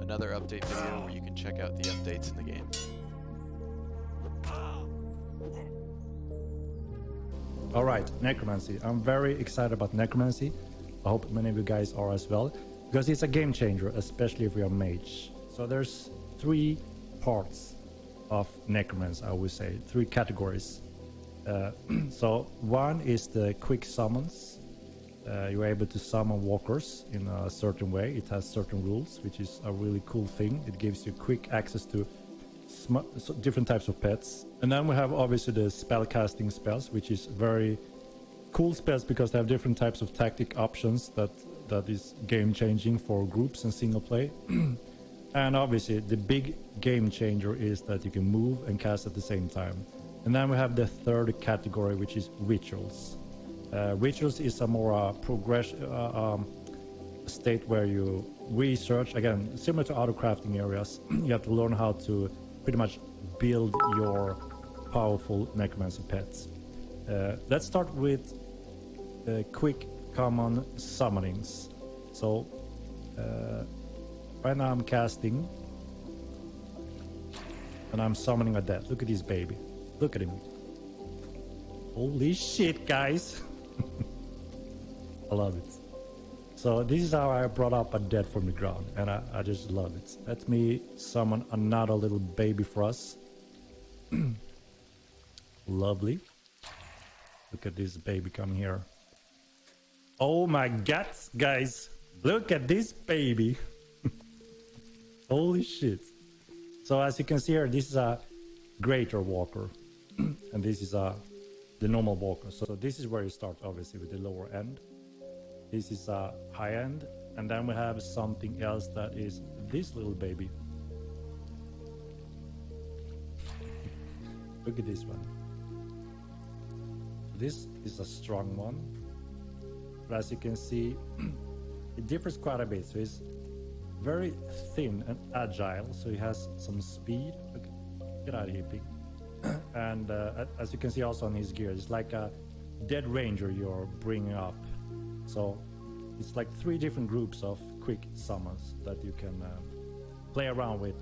another update video where you can check out the updates in the game. Alright, Necromancy. I'm very excited about Necromancy. I hope many of you guys are as well, because it's a game changer, especially if you're a mage. So there's 3 parts of Necromancy, I would say, 3 categories. So one is the quick summons. You're able to summon walkers in a certain way. It has certain rules, which is a really cool thing. It gives you quick access to different types of pets. And then we have obviously the spell casting spells, which is very cool spells because they have different types of tactic options that is game changing for groups and single play. And obviously the big game changer is that you can move and cast at the same time. And then we have the third category, which is rituals. Rituals is a more progression state where you research, again similar to auto crafting areas. You have to learn how to pretty much build your powerful necromancy pets. Let's start with quick common summonings. So right now I'm casting and I'm summoning a death. Look at this baby, look at him. Holy shit, guys. I love it. So this is how I brought up a dead from the ground, and I just love it. Let me summon another little baby for us. Lovely. Look at this baby coming here. Oh my god, guys. Look at this baby. Holy shit. So as you can see here, this is a greater walker. And this is the normal walker. So this is where you start, obviously, with the lower end. This is a high end, and then we have something else that is this little baby. Look at this one. This is a strong one, but as you can see, it differs quite a bit. So it's very thin and agile, so he has some speed. Look, get out of here, pig. And as you can see also on his gear, it's like a dead ranger you're bringing up. So it's like 3 different groups of quick summons that you can play around with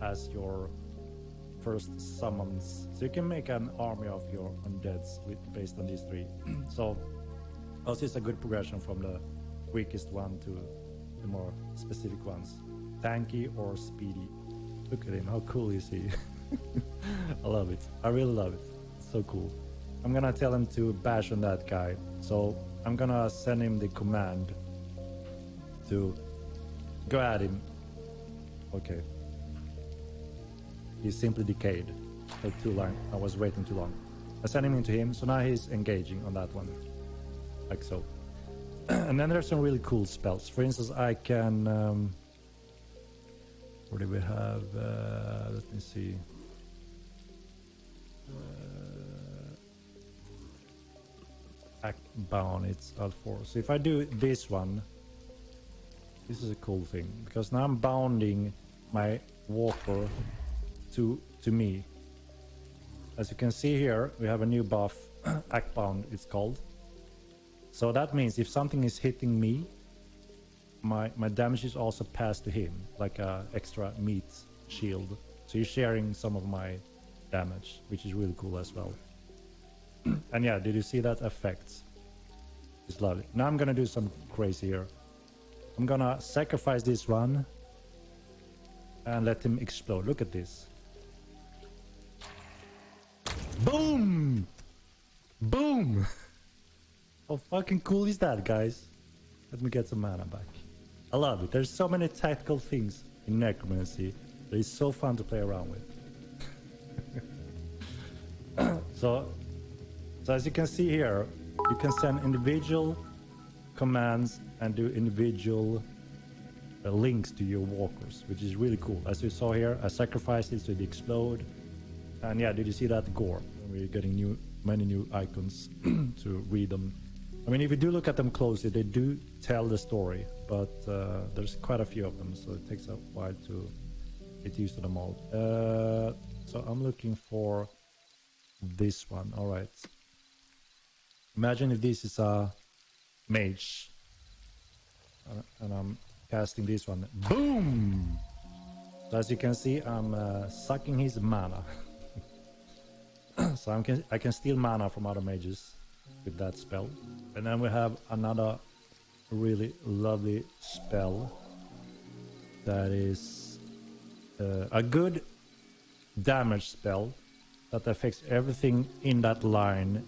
as your first summons. So you can make an army of your undeads based on these 3. So also it's a good progression from the quickest one to the more specific ones. Tanky or speedy. Look at him, how cool is he? I love it. I really love it. It's so cool. I'm gonna tell him to bash on that guy. So I'm gonna send him the command to go at him. Okay. He's simply decayed. Took too long. I was waiting too long. I sent him into him, so now he's engaging on that one. Like so. And then there's some really cool spells. For instance, I can... what do we have? Let me see. Akh Bond, it's L4. So if I do this one, this is a cool thing, because now I'm bounding my walker to me. As you can see here, we have a new buff, Akh Bond it's called. So that means if something is hitting me, my damage is also passed to him, like a extra meat shield. So you're sharing some of my damage, which is really cool as well. And yeah, did you see that effect? It's lovely. Now I'm gonna do some crazy here. I'm gonna sacrifice this one and let him explode. Look at this. Boom! Boom! How fucking cool is that, guys? Let me get some mana back. I love it. There's so many tactical things in Necromancy that is so fun to play around with. So as you can see here, you can send individual commands and do individual links to your walkers, which is really cool. As you saw here, I sacrificed it so it explode. And yeah, did you see that gore? We're getting many new icons to read them. I mean, if you do look at them closely, they do tell the story, but there's quite a few of them, so it takes a while to get used to them all. So I'm looking for this one. All right. Imagine if this is a mage, and I'm casting this one. Boom! So as you can see, I'm sucking his mana. So I can steal mana from other mages with that spell. And then we have another really lovely spell that is a good damage spell that affects everything in that line.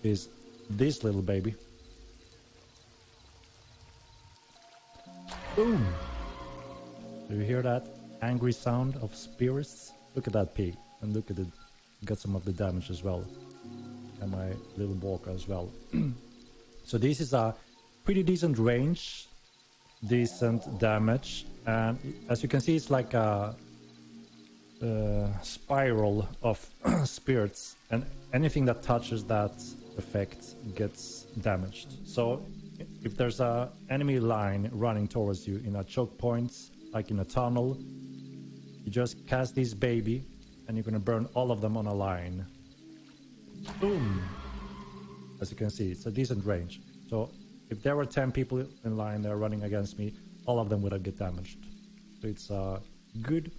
Is this little baby. Boom! Do you hear that angry sound of spirits? Look at that pig, and look at it. Got some of the damage as well, and my little walker as well. So this is a pretty decent range, decent damage, and as you can see, it's like a spiral of spirits, and anything that touches that effect gets damaged. So if there's a enemy line running towards you in a choke point, like in a tunnel, you just cast this baby and you're gonna burn all of them on a line. Boom! As you can see, it's a decent range. So if there were 10 people in line there running against me, all of them would get damaged. So it's a good,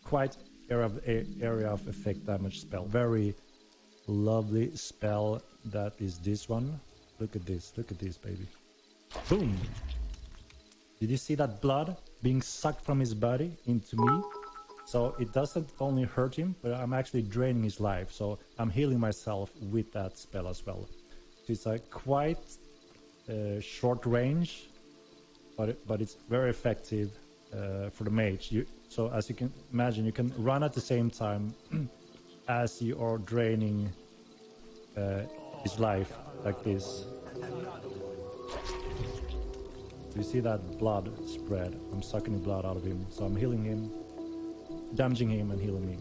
quite area of effect damage spell. Very lovely spell that is this one. Look at this, baby. Boom! Did you see that blood being sucked from his body into me? So it doesn't only hurt him, but I'm actually draining his life. So I'm healing myself with that spell as well. So it's a quite short range, but it's very effective for the mage. So as you can imagine, you can run at the same time as you are draining his life like this. You see that blood spread? I'm sucking the blood out of him, so I'm healing him, damaging him, and healing me.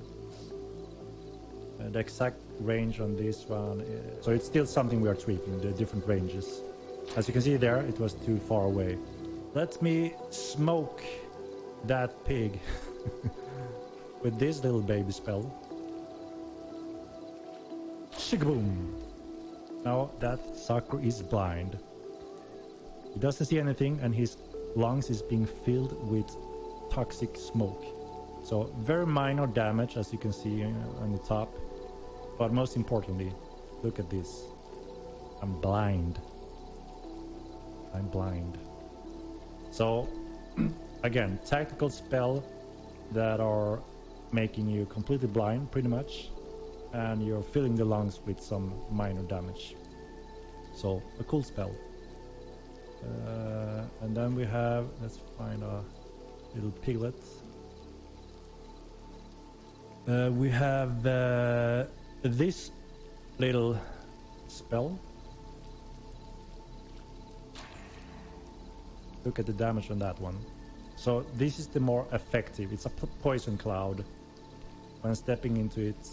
The exact range on this one, so it's still something we are tweaking, the different ranges. As you can see there, it was too far away. Let me smoke that pig with this little baby spell. Shikaboom! Now that sucker is blind. He doesn't see anything, and his lungs is being filled with toxic smoke. So very minor damage, as you can see on the top. But most importantly, look at this. I'm blind. I'm blind. So again, tactical spell that are making you completely blind, pretty much, and you're filling the lungs with some minor damage. So a cool spell. And then we have, let's find a little piglet. We have this little spell. Look at the damage on that one. So this is the more effective. It's a poison cloud. When stepping into it,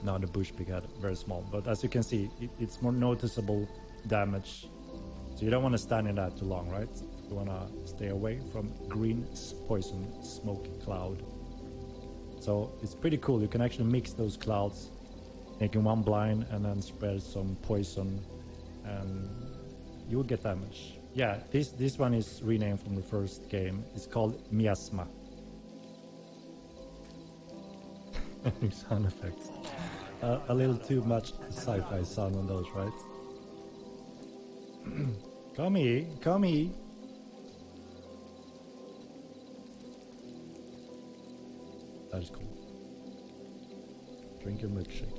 now the bush pig had very small, but as you can see, it's more noticeable damage. So you don't want to stand in that too long, right? You want to stay away from green poison smoke cloud. So it's pretty cool. You can actually mix those clouds, making one blind and then spread some poison, and you will get damage. Yeah, this one is renamed from the first game. It's called Miasma. Sound effects. A little too much sci-fi sound on those, right? Come here, come here. That is cool. Drink your milkshake.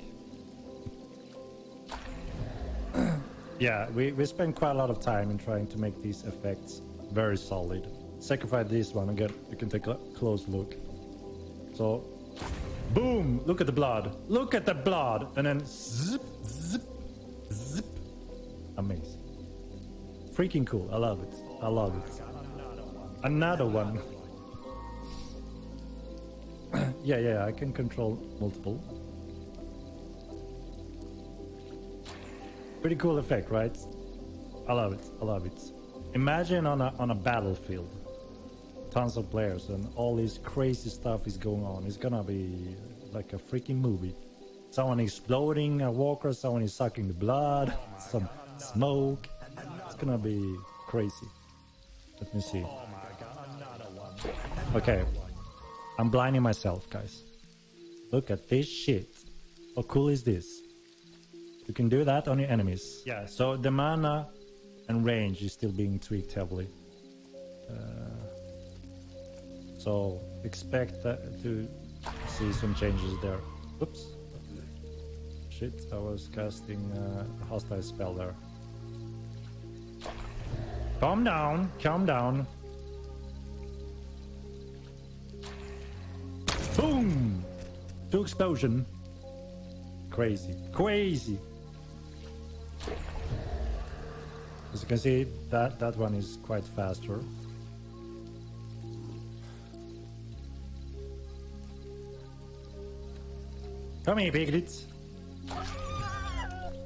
Yeah, we spent quite a lot of time in trying to make these effects very solid. Sacrifice this one again. You can take a close look. So, boom! Look at the blood. Look at the blood, and then zip, zip, zip. Amazing. Freaking cool. I love it. I love it. Another one. Yeah, I can control multiple. Pretty cool effect, right? I love it. I love it. Imagine on a battlefield, tons of players, and all this crazy stuff is going on. It's gonna be like a freaking movie. Someone exploding a walker, someone is sucking the blood, some smoke. It's gonna be crazy. Let me see. Okay, I'm blinding myself, guys. Look at this shit. How cool is this? You can do that on your enemies. Yeah, so the mana and range is still being tweaked heavily. So expect to see some changes there. Oops. Shit, I was casting a hostile spell there. Calm down, calm down. Boom! 2 explosion. Crazy, crazy. As you can see, that one is quite faster. Come here, piglets.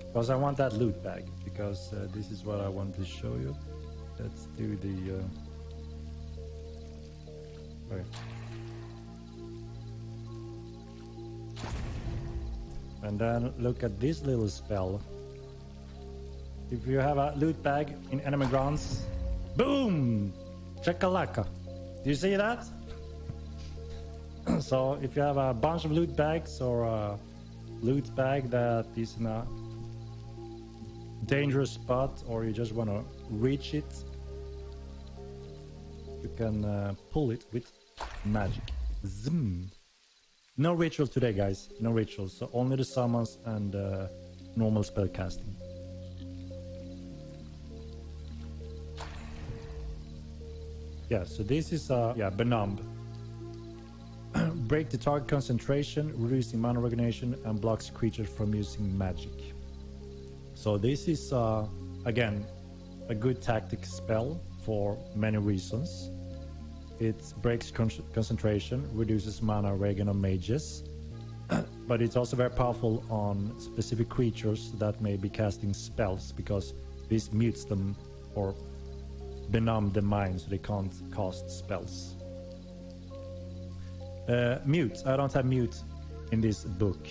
Because I want that loot bag. Because this is what I want to show you. Let's do the... Okay. And then look at this little spell. If you have a loot bag in enemy grounds, boom! Chakalaka. Do you see that? So if you have a bunch of loot bags or a loot bag that is in a dangerous spot, or you just want to reach it, you can pull it with magic. Zoom. No rituals today, guys. No rituals. So only the summons and normal spell casting. Yeah, so this is Benumb. Break the target concentration, reducing mana regeneration, and blocks creatures from using magic. So this is again a good tactic spell for many reasons. It breaks concentration, reduces mana regen on mages, but it's also very powerful on specific creatures that may be casting spells, because this mutes them or benumb the mind so they can't cast spells. Mute. I don't have mute in this book,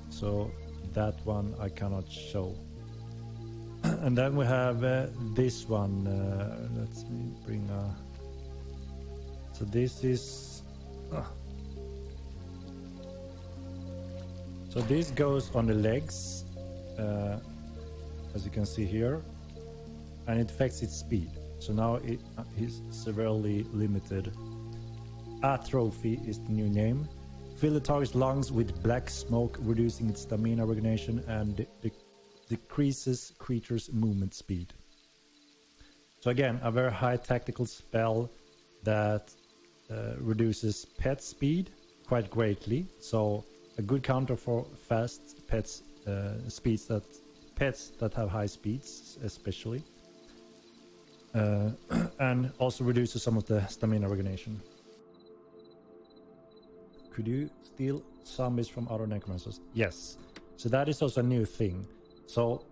so that one I cannot show. And then we have this one. Let's bring so this is so this goes on the legs, as you can see here, and it affects its speed. So now it is severely limited. Atrophy is the new name. Fill the target's lungs with black smoke, reducing its stamina regeneration and decreases creature's movement speed. So again, a very high tactical spell that reduces pet speed quite greatly. So a good counter for fast pets, pets that have high speeds, especially, and also reduces some of the stamina regeneration. Could you steal zombies from other necromancers? Yes. So that is also a new thing. So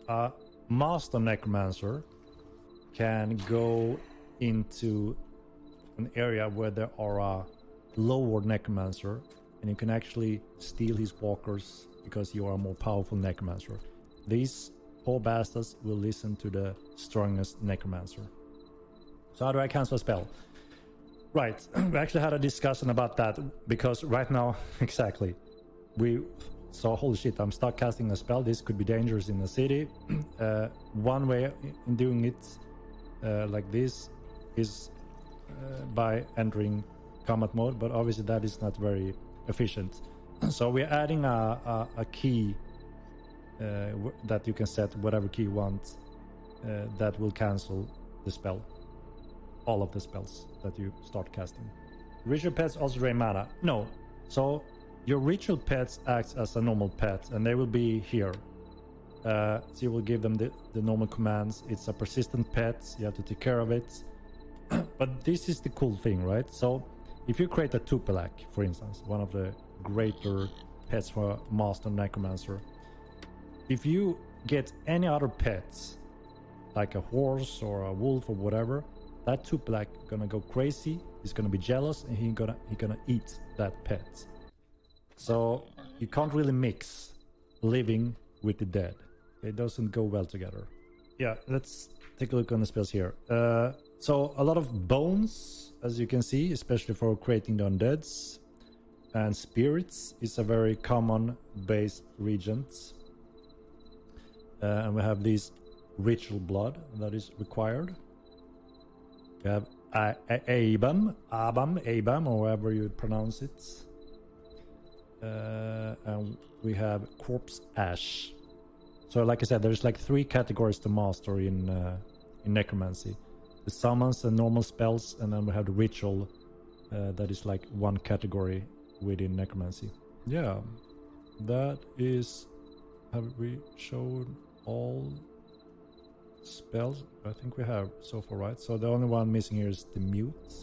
a master necromancer can go into an area where there are a lower necromancer, and you can actually steal his walkers because you are a more powerful necromancer. These poor bastards will listen to the strongest necromancer. So how do I cancel a spell? Right, we actually had a discussion about that, because right now, exactly, we saw, holy shit, I'm stuck casting a spell, this could be dangerous in the city. One way in doing it like this is by entering combat mode, but obviously that is not very efficient. So we're adding a key that you can set whatever key you want that will cancel the spell. All of the spells that you start casting. Ritual pets also drain mana. No. So your ritual pets act as a normal pet, and they will be here. So you will give them the normal commands. It's a persistent pet. You have to take care of it. But this is the cool thing, right? So if you create a Tupelak, for instance, one of the greater pets for a master necromancer, if you get any other pets, like a horse or a wolf or whatever, that Tupelak gonna go crazy. He's gonna be jealous, and he gonna eat that pet. So you can't really mix living with the dead. It doesn't go well together. Yeah, let's take a look on the spells here. So a lot of bones, as you can see, especially for creating the undeads. And spirits is a very common base regent. And we have this ritual blood that is required. We have Abam, or however you pronounce it. And we have corpse ash. So like I said, there's like 3 categories to master in necromancy. The summons and normal spells, and then we have the ritual that is like 1 category within necromancy. Yeah, that is... Have we shown all spells? I think we have so far, right? So the only one missing here is the mute.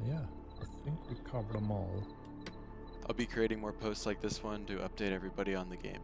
Yeah, I think we covered them all. I'll be creating more posts like this one to update everybody on the game.